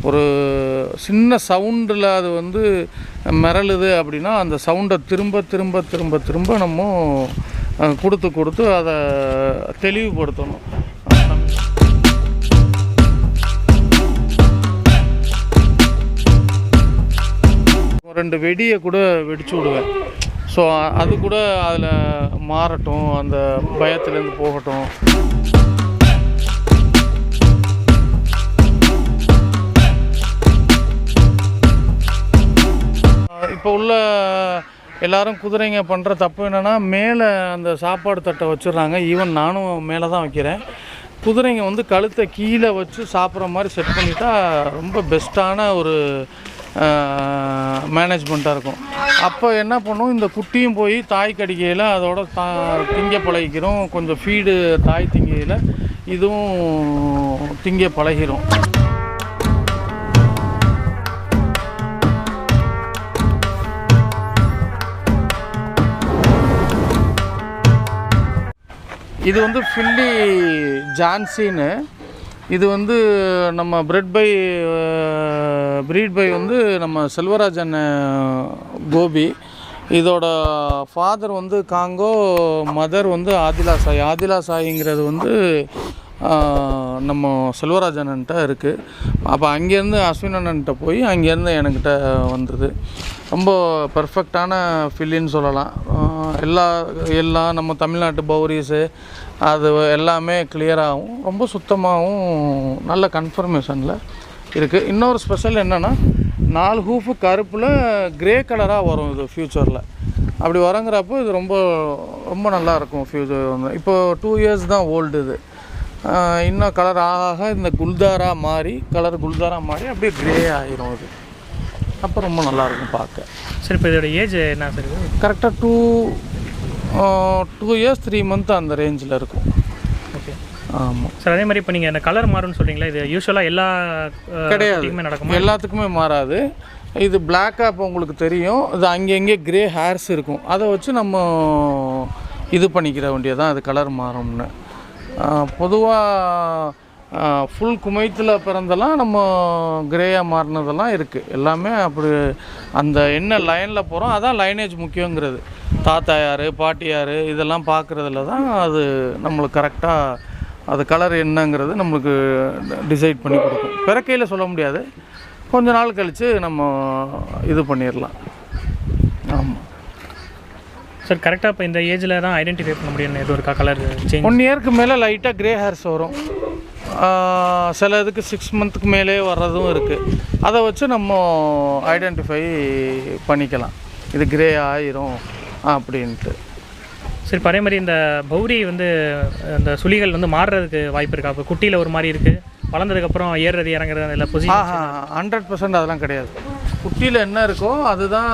ஒரு சின்ன சவுண்டில் அது வந்து மிரளுது அப்படின்னா அந்த சவுண்டை திரும்ப திரும்ப திரும்ப திரும்ப நம்ம கொடுத்து அதை தெளிவுபடுத்தணும். 2 வெடியை கூட வெடிச்சு விடுவேன். ஸோ அது கூட அதில் மாறட்டும், அந்த பயத்துலேருந்து போகட்டும். இப்போ உள்ள எல்லோரும் குதிரைங்க பண்ணுற தப்பு என்னென்னா, மேலே அந்த சாப்பாடு தட்டை வச்சிடுறாங்க. ஈவன் நானும் மேலே தான் வைக்கிறேன். குதிரைங்க வந்து கழுத்தை கீழே வச்சு சாப்பிட்ற மாதிரி செட் பண்ணிட்டா ரொம்ப பெஸ்ட்டான ஒரு மேனேஜ்மெண்ட்டாக இருக்கும். அப்போ என்ன பண்ணும், இந்த குட்டியும் போய் தாய் கடிக்கையில் அதோட திங்க பழகிக்கிறோம். கொஞ்சம் ஃபீடு தாய் திங்கையில் இதுவும் திங்க பழகிரும். இது வந்து ஃபில்லி ஜான்சின்னு. இது வந்து நம்ம ப்ரீட் பை வந்து நம்ம செல்வராஜன் கோபி. இதோட ஃபாதர் வந்து காங்கோ, மதர் வந்து ஆதிலா சாயிங்கிறது வந்து நம்ம செல்வராஜன்கிட்ட இருக்குது. அப்போ அங்கேருந்து அஸ்வினன்கிட்ட போய் அங்கேருந்து என்கிட்ட வந்தது. ரொம்ப பர்ஃபெக்டான ஃபில்லின்னு சொல்லலாம். எல்லாம் நம்ம தமிழ்நாட்டு பௌரிஸு அது எல்லாமே கிளியராகவும் ரொம்ப சுத்தமாகவும் நல்ல கன்ஃபர்மேஷனில் இருக்குது. இன்னொரு ஸ்பெஷல் என்னென்னா, 4 ஹூஃபு கருப்பில் க்ரே கலராக வரும் இது ஃப்யூச்சரில். அப்படி வரங்கிறப்போ இது ரொம்ப ரொம்ப நல்லாயிருக்கும் ஃப்யூச்சர். வந்து இப்போது 2 இயர்ஸ் தான் ஓல்டு. இது இன்னும் கலர் ஆக இந்த குல்தாரா மாறி அப்படியே க்ரே ஆகிரும். அது அப்போ ரொம்ப நல்லாயிருக்கும் பார்க்க. சரி, இப்போ இதோட ஏஜ் என்ன சார்? கரெக்டாக 2 இயர்ஸ் 3 மந்த் அந்த ரேஞ்சில் இருக்கும். ஓகே, ஆமாம் சார். அதே மாதிரி இப்போ நீங்கள் அந்த கலர் மாறும்னு சொல்கிறீங்களா, இது யூஸ்வலாக எல்லா கிடையாது, நடக்கும், எல்லாத்துக்குமே மாறாது. இது பிளாக்காக இப்போ உங்களுக்கு தெரியும். இது அங்கங்கே க்ரே ஹேர்ஸ் இருக்கும். அதை வச்சு நம்ம இது பண்ணிக்கிற வேண்டியதான் அது கலர் மாறும்னு. பொதுவாக ஃபுல் குமைத்தில் பிறந்தெல்லாம் நம்ம க்ரேயாக மாறினதெல்லாம் இருக்குது. எல்லாமே அப்படி அந்த என்ன லைனில் போகிறோம் அதான் லைனேஜ் முக்கியங்கிறது. தாத்தா யார், பாட்டி யார், இதெல்லாம் பார்க்குறதுல தான் அது நம்மளுக்கு கரெக்டாக அது கலர் என்னங்கிறது நம்மளுக்கு டிசைட் பண்ணி கொடுக்கும். பிறக்கையில் சொல்ல முடியாது, கொஞ்ச நாள் கழித்து நம்ம இது பண்ணிடலாம். ஆமாம் சார். கரெக்டாக இப்போ இந்த ஏஜில் தான் ஐடென்டிஃபை பண்ண முடியும் எது இருக்கா கலர் சேஞ்ச்? 1 இயருக்கு மேலே லைட்டாக க்ரே ஹேர்ஸ் வரும். சில இதுக்கு 6 மந்த்துக்கு மேலே வர்றதும் இருக்குது. அதை வச்சு நம்ம ஐடென்டிஃபை பண்ணிக்கலாம், இது க்ரே ஆயிரும் அப்படின்ட்டு. சரி, இப்போ அதே மாதிரி இந்த பௌரி வந்து அந்த சுழிகள் வந்து மாறுறதுக்கு வாய்ப்பு இருக்கா? இப்போ குட்டியில் ஒரு மாதிரி இருக்குது, வளர்ந்ததுக்கப்புறம் ஏறுறது இறங்குறது இல்லை பொசிஷன்? 100% அதெல்லாம் கிடையாது. குட்டியில் என்ன இருக்கோ அதுதான்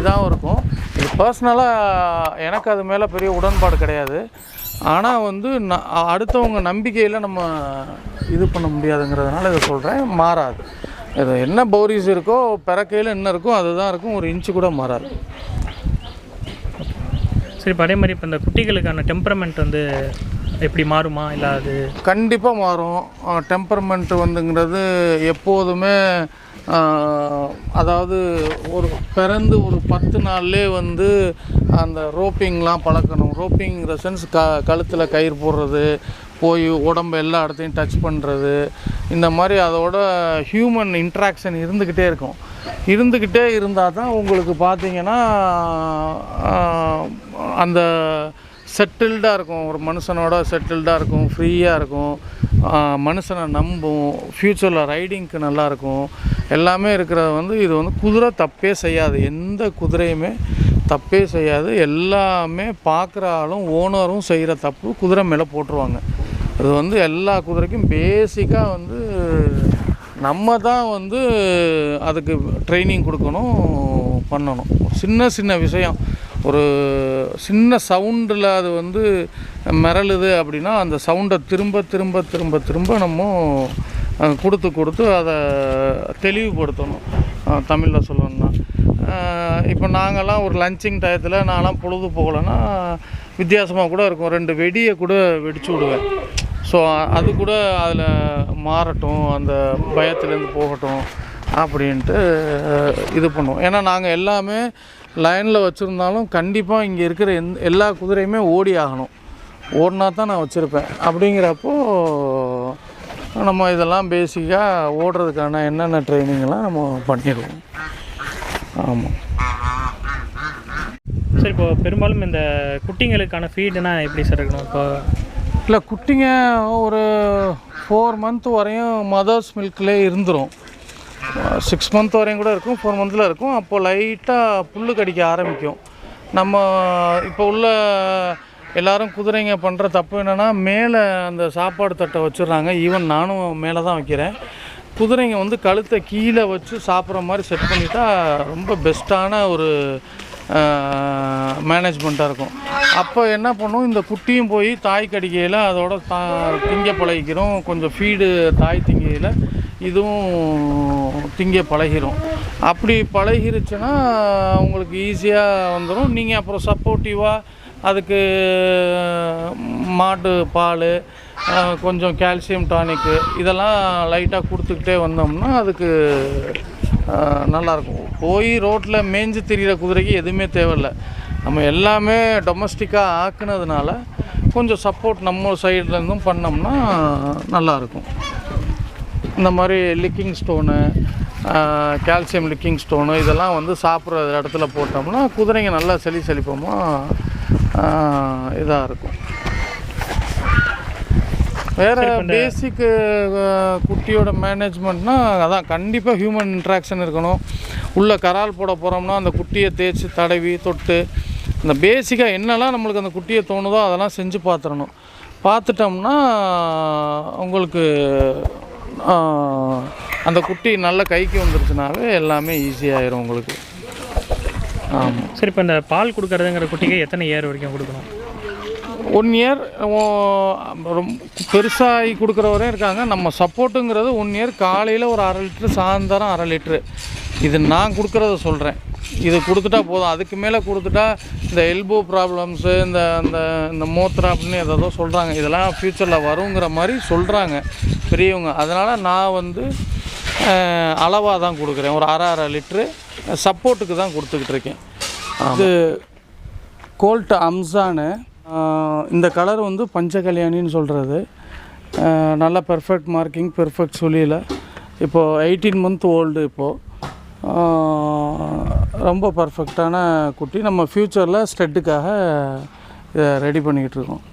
இதாகவும் இருக்கும். இது பர்சனலாக எனக்கு அது மேலே பெரிய உடன்பாடு கிடையாது. ஆனால் வந்து அடுத்தவங்க நம்பிக்கையில் நம்ம இது பண்ண முடியாதுங்கிறதுனால இதை சொல்கிறேன். மாறாது. இது என்ன பௌரிஸ் இருக்கோ பிறக்கையில் என்ன இருக்கோ அதுதான் இருக்கும், 1 இன்ச்சு கூட மாறாது. சரி, இப்போ அதே மாதிரி இப்போ இந்த குட்டிகளுக்கான டெம்பரமெண்ட் வந்து எப்படி மாறுமா இல்லை? அது கண்டிப்பாக மாறும். டெம்பரமெண்ட் வந்துங்கிறது எப்போதுமே அதாவது பிறந்து ஒரு 10 நாள்லேயே வந்து அந்த ரோப்பிங்லாம் பழக்கணும். ரோப்பிங்கிற சென்ஸ் கழுத்தில் கயிறு போடுறது, போய் உடம்பு எல்லா இடத்தையும் டச் பண்ணுறது, இந்த மாதிரி அதோட ஹியூமன் இன்ட்ராக்ஷன் இருந்துக்கிட்டே இருந்தால் தான் உங்களுக்கு பார்த்திங்கன்னா அந்த செட்டில்டாக இருக்கும். ஒரு மனுஷனோட செட்டில்டாக இருக்கும், ஃப்ரீயாக இருக்கும், மனுஷனை நம்பும், ஃப்யூச்சரில் ரைடிங்க்கு நல்லாயிருக்கும். எல்லாமே இருக்கிறது வந்து இது வந்து குதிரை தப்பே செய்யாது. எந்த குதிரையுமே தப்பே செய்யாது. எல்லாமே பார்க்குற ஆளும் ஓனரும் செய்கிற தப்பு குதிரை மேலே போட்டுருவாங்க. அது வந்து எல்லா குதிரைக்கும் பேசிக்காக வந்து நம்ம தான் வந்து அதுக்கு ட்ரைனிங் கொடுக்கணும், பண்ணணும். சின்ன விஷயம், ஒரு சின்ன சவுண்டில் அது வந்து மிரளுது அப்படின்னா அந்த சவுண்டை திரும்ப திரும்ப திரும்ப திரும்ப நம்ம கொடுத்து அதை தெளிவுபடுத்தணும். தமிழில் சொல்லணும்னா, இப்போ நாங்கள்லாம் ஒரு லஞ்சிங் டயத்தில் நான்லாம் பொழுது போகலைன்னா வித்தியாசமாக கூட இருக்கும், 2 வெடியை கூட வெடிச்சு விடுவேன். ஸோ அது கூட அதில் மாறட்டும், அந்த பயத்துலேருந்து போகட்டும் அப்படின்ட்டு இது பண்ணுவோம். ஏன்னா நாங்கள் எல்லாமே லைனில் வச்சுருந்தாலும் கண்டிப்பாக இங்கே இருக்கிற எல்லா குதிரையுமே ஓடி ஆகணும். ஓடினா தான் நான் வச்சுருப்பேன். அப்படிங்கிறப்போ நம்ம இதெல்லாம் பேசிக்காக ஓடுறதுக்கான என்னென்ன ட்ரைனிங்கெல்லாம் நம்ம பண்ணிடுவோம். ஆமாம். சார் இப்போ பெரும்பாலும் இந்த குட்டிங்களுக்கான ஃபீடுனா எப்படி சார் இருக்கணும்? இப்போ இல்லை, குட்டிங்க ஒரு 4 மந்த் வரையும் மதர்ஸ் மில்க்லேயே இருந்துடும். 6 மந்த் வரையும் கூட இருக்கும், 4 மந்தில் இருக்கும். அப்போது லைட்டாக புல் கடிக்க ஆரம்பிக்கும். நம்ம இப்போ உள்ள எல்லோரும் குதிரைங்க பண்ணுற தப்பு என்னென்னா, மேலே அந்த சாப்பாடு தட்டை வச்சுடுறாங்க. ஈவன் நானும் மேலே தான் வைக்கிறேன். குதிரைங்க வந்து கழுத்தை கீழே வச்சு சாப்பிட்ற மாதிரி செட் பண்ணிட்டா ரொம்ப பெஸ்ட்டான ஒரு மேனேஜ்மெண்ட்டாக இருக்கும். அப்போ என்ன பண்ணும், இந்த குட்டியும் போய் தாய் கடிக்கையில் அதோட திங்க பழகிக்கிறோம். கொஞ்சம் ஃபீடு தாய் திங்கையில் இதுவும் திங்க பழகிரும். அப்படி பழகிருச்சுன்னா உங்களுக்கு ஈஸியாக வந்துடும். நீங்கள் அப்புறம் சப்போர்ட்டிவாக அதுக்கு மாட்டு பால், கொஞ்சம் கால்சியம் டானிக்கு இதெல்லாம் லைட்டாக கொடுத்துக்கிட்டே வந்தோம்னா அதுக்கு நல்லாயிருக்கும். போய் ரோட்டில் மேய்ஞ்சு திரிகிற குதிரைக்கு எதுவுமே தேவையில்லை. நம்ம எல்லாமே டொமஸ்டிக்காக ஆக்குனதுனால கொஞ்சம் சப்போர்ட் நம்ம சைட்லேருந்தும் பண்ணோம்னா நல்லாயிருக்கும். இந்த மாதிரி licking stone, calcium licking stone இதெல்லாம் வந்து சாப்பிட்ற இடத்துல போட்டோம்னா குதிரைங்க நல்லா செழிப்பமாக இதாக இருக்கும். வேறு பேசிக்கு குட்டியோட மேனேஜ்மெண்ட்னால் அதான் கண்டிப்பாக ஹியூமன் இன்ட்ராக்ஷன் இருக்கணும். உள்ளே கரால் போட போகிறோம்னா அந்த குட்டியை தேய்ச்சி தடவி தொட்டு இந்த பேசிக்காக என்னெல்லாம் நம்மளுக்கு அந்த குட்டியை தோணுதோ அதெல்லாம் செஞ்சு பார்த்துட்டோம்னா உங்களுக்கு அந்த குட்டி நல்ல கைக்கு வந்துருச்சுனாவே எல்லாமே ஈஸியாகிடும் உங்களுக்கு. ஆமாம். சரி, இப்போ இந்த பால் கொடுக்குறதுங்கிற குட்டிக்கு எத்தனை இயர் வரைக்கும் கொடுக்கணும்? 1 இயர். ரொம்ப பெருசாகி கொடுக்குறவரையும் இருக்காங்க. நம்ம சப்போர்ட்டுங்கிறது 1 இயர். காலையில் ஒரு 1/2 லிட்ரு, சாயந்தரம் 1/2 லிட்ரு. இது நான் கொடுக்குறத சொல்கிறேன். இது கொடுத்துட்டா போதும். அதுக்கு மேலே கொடுத்துட்டா இந்த எல்போ ப்ராப்ளம்ஸு, இந்த இந்த இந்த மோத்ரா அப்படின்னு ஏதோ சொல்கிறாங்க. இதெல்லாம் ஃப்யூச்சரில் வருங்கிற மாதிரி சொல்கிறாங்க பெரியவங்க. அதனால் நான் வந்து அளவாக தான் கொடுக்குறேன். ஒரு 1/2 லிட்ரு சப்போர்ட்டுக்கு தான் கொடுத்துக்கிட்டு இருக்கேன். இது கோல்ட் அம்சானு. இந்த கலர் வந்து பஞ்சகல்யாணின்னு சொல்கிறது. நல்ல பெர்ஃபெக்ட் மார்க்கிங், பெர்ஃபெக்ட் சுழியில். இப்போது 18 மந்த் ஓல்டு. இப்போது ரொம்ப பர்ஃபெக்டான குட்டி. நம்ம ஃப்யூச்சரில் ஸ்டெட்டுக்காக இதை ரெடி பண்ணிக்கிட்டு இருக்கோம்.